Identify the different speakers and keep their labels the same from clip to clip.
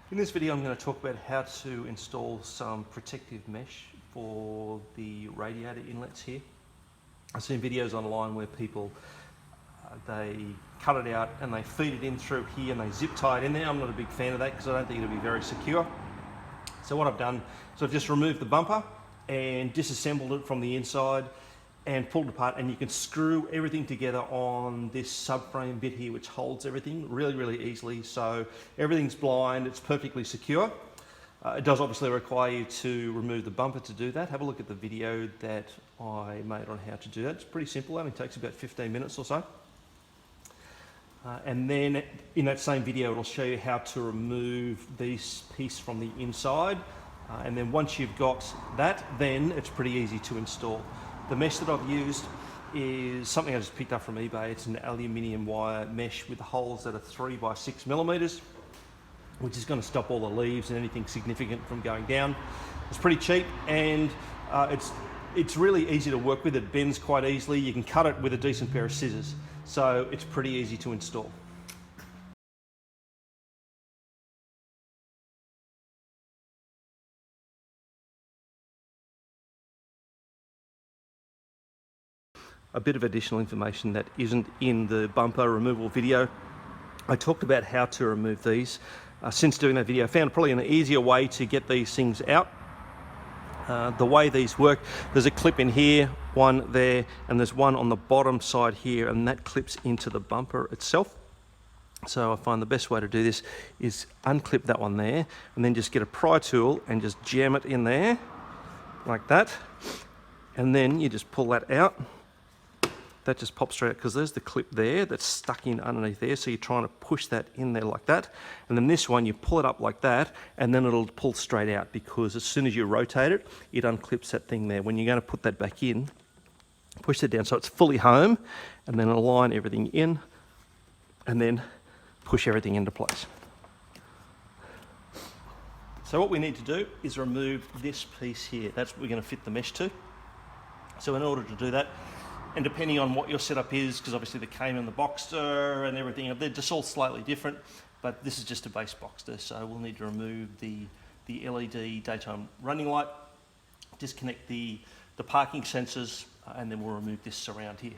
Speaker 1: In this video I'm going to talk about how to install some protective mesh for the radiator inlets here. I've seen videos online where people they cut it out and they feed it in through here and they zip tie it in there. I'm not a big fan of that because I don't think it'll be very secure. So what I've done is I've just removed the bumper and disassembled it from the inside and pulled it apart, and you can screw everything together on this subframe bit here which holds everything really easily. So everything's blind, it's perfectly secure. It does obviously require you to remove the bumper to do that. Have a look at the video that I made on how to do that. It's pretty simple, it only takes about 15 minutes or so. And then in that same video it'll show you how to remove this piece from the inside. And then once you've got that, then it's pretty easy to install. The mesh that I've used is something I just picked up from eBay. It's an aluminium wire mesh with holes that are 3 by 6 millimeters, which is going to stop all the leaves and anything significant from going down. It's pretty cheap, and it's really easy to work with. It bends quite easily. You can cut it with a decent pair of scissors, so it's pretty easy to install. A bit of additional information that isn't in the bumper removal video. I talked about how to remove these. Since doing that video, I found probably an easier way to get these things out. The way these work, there's a clip in here, one there, and there's one on the bottom side here, and that clips into the bumper itself. So I find the best way to do this is unclip that one there, and then just get a pry tool and just jam it in there, like that. And then you just pull that out. That just pops straight out because there's the clip there that's stuck in underneath there, so you're trying to push that in there like that. And then this one, you pull it up like that, and then it'll pull straight out, because as soon as you rotate it, it unclips that thing there. When you're going to put that back in, push it down so it's fully home, and then align everything in, and then push everything into place. So what we need to do is remove this piece here. That's what we're going to fit the mesh to. So in order to do that, and depending on what your setup is, because obviously the Cayman, the Boxster and everything, they're just all slightly different, but this is just a base Boxster, so we'll need to remove the LED daytime running light, disconnect the parking sensors, and then we'll remove this surround here.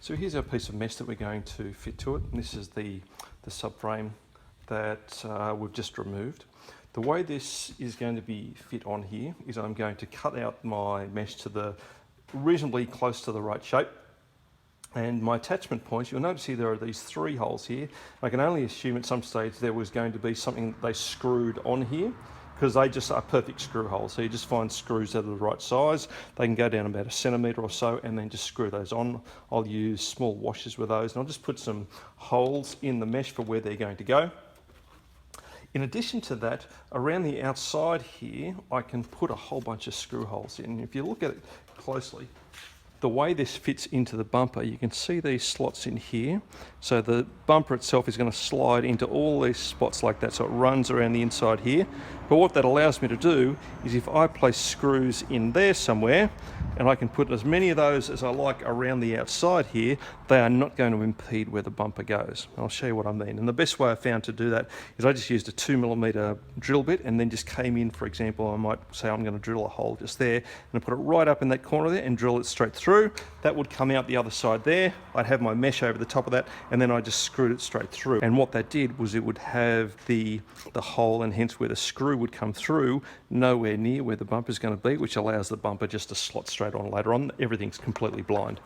Speaker 1: So here's our piece of mesh that we're going to fit to it, and this is the subframe that we've just removed. The way this is going to be fit on here is I'm going to cut out my mesh to the reasonably close to the right shape, and my attachment points, you'll notice here there are these 3 holes here. I can only assume at some stage there was going to be something they screwed on here, because they just are perfect screw holes. So you just find screws that are the right size. They can go down about 1 centimetre or so, and then just screw those on. I'll use small washers with those, and I'll just put some holes in the mesh for where they're going to go. In addition to that, around the outside here, I can put a whole bunch of screw holes in. If you look at it closely, the way this fits into the bumper, you can see these slots in here. So the bumper itself is going to slide into all these spots like that, so it runs around the inside here. But what that allows me to do is, if I place screws in there somewhere, and I can put as many of those as I like around the outside here, they are not going to impede where the bumper goes. I'll show you what I mean. And the best way I found to do that is I just used a 2mm drill bit, and then just came in, for example, I might say I'm going to drill a hole just there, and I put it right up in that corner there and drill it straight through. That would come out the other side there. I'd have my mesh over the top of that, and then I just screwed it straight through. And what that did was it would have the hole, and hence where the screw would come through, nowhere near where the bumper is going to be, which allows the bumper just to slot straight on later on. Everything's completely blind.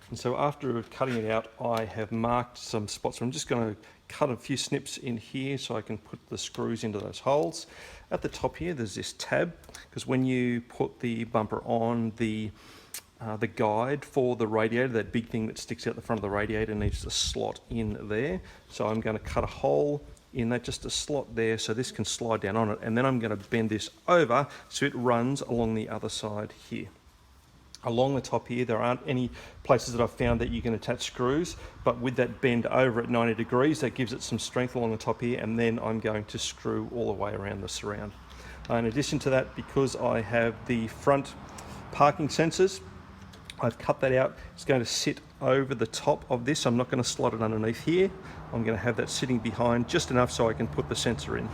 Speaker 1: And so after cutting it out, I have marked some spots. I'm just going to cut a few snips in here so I can put the screws into those holes. At the top here, there's this tab, because when you put the bumper on, the guide for the radiator, that big thing that sticks out the front of the radiator, needs to slot in there. So I'm going to cut a hole in that, just a slot there, so this can slide down on it, and then I'm going to bend this over so it runs along the other side here. Along the top here, there aren't any places that I've found that you can attach screws, but with that bend over at 90 degrees, that gives it some strength along the top here, and then I'm going to screw all the way around the surround. In addition to that, because I have the front parking sensors, I've cut that out. It's going to sit over the top of this. I'm not going to slot it underneath here. I'm going to have that sitting behind just enough so I can put the sensor in.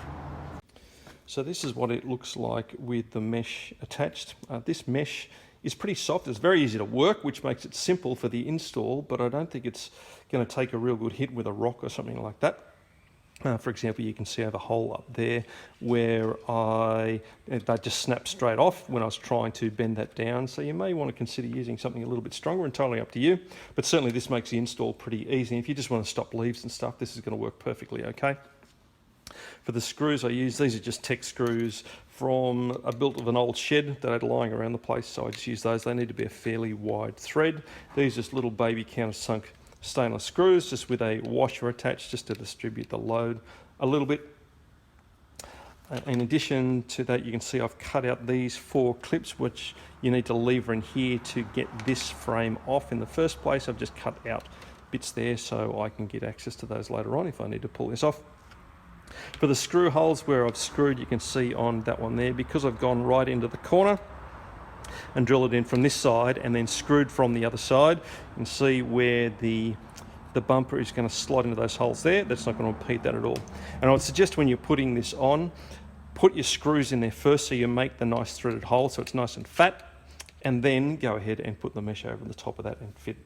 Speaker 1: So this is what it looks like with the mesh attached. This mesh is pretty soft. It's very easy to work, which makes it simple for the install, but I don't think it's going to take a real good hit with a rock or something like that. For example, you can see I have a hole up there where that just snapped straight off when I was trying to bend that down. So you may want to consider using something a little bit stronger, entirely up to you. But certainly this makes the install pretty easy. If you just want to stop leaves and stuff, this is going to work perfectly okay. For the screws I use, these are just Tech screws from a built of an old shed that I had lying around the place. So I just use those. They need to be a fairly wide thread. These are just little baby countersunk stainless screws, just with a washer attached, just to distribute the load a little bit. In addition to that, you can see I've cut out these 4 clips, which you need to lever in here to get this frame off in the first place. I've just cut out bits there so I can get access to those later on if I need to pull this off. For the screw holes where I've screwed, you can see on that one there, because I've gone right into the corner and drilled it in from this side and then screwed from the other side, you can see where the bumper is going to slot into those holes there. That's not going to impede that at all. And I would suggest when you're putting this on, put your screws in there first so you make the nice threaded hole so it's nice and fat, and then go ahead and put the mesh over the top of that and fit